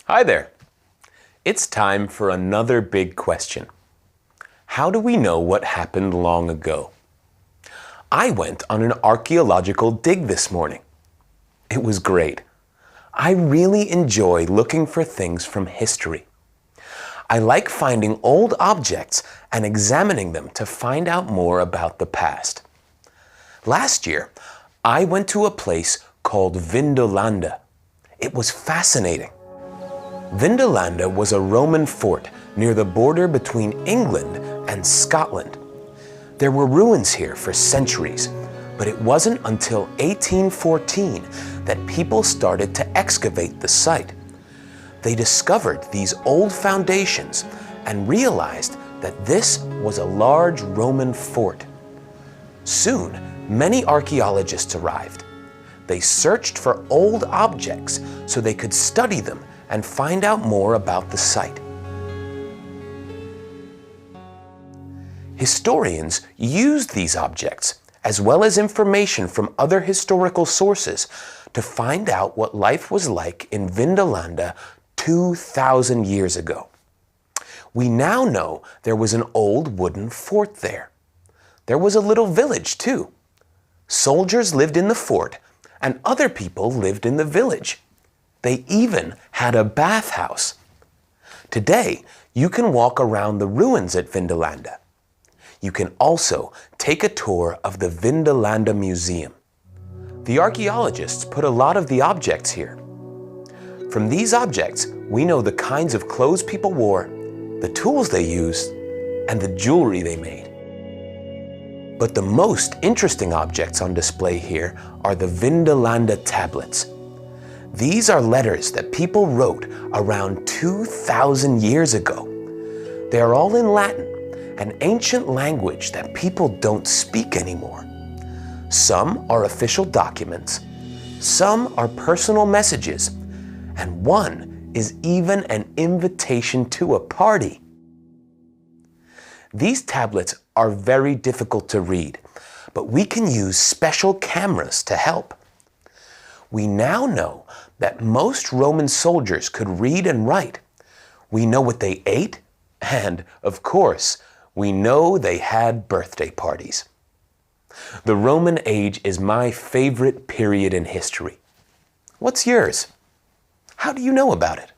Hi there. It's time for another big question. How do we know what happened long ago? I went on an archaeological dig this morning. It was great. I really enjoy looking for things from history. I like finding old objects and examining them to find out more about the past. Last year, I went to a place called Vindolanda. It was fascinating. Vindolanda was a Roman fort near the border between England and Scotland. There were ruins here for centuries, but it wasn't until 1814 that people started to excavate the site. They discovered these old foundations and realized that this was a large Roman fort. Soon, many archaeologists arrived. They searched for old objects so they could study them and find out more about the site. Historians used these objects, as well as information from other historical sources, to find out what life was like in Vindolanda 2,000 years ago. We now know there was an old wooden fort there. There was a little village too. Soldiers lived in the fort, and other people lived in the village. They even had a bathhouse. Today, you can walk around the ruins at Vindolanda. You can also take a tour of the Vindolanda Museum. The archaeologists put a lot of the objects here. From these objects, we know the kinds of clothes people wore, the tools they used, and the jewelry they made. But the most interesting objects on display here are the Vindolanda tablets. These are letters that people wrote around 2,000 years ago. They are all in Latin, an ancient language that people don't speak anymore. Some are official documents, some are personal messages, and one is even an invitation to a party. These tablets are very difficult to read, but we can use special cameras to help. We now know that most Roman soldiers could read and write. We know what they ate, and, of course, we know they had birthday parties. The Roman age is my favorite period in history. What's yours? How do you know about it?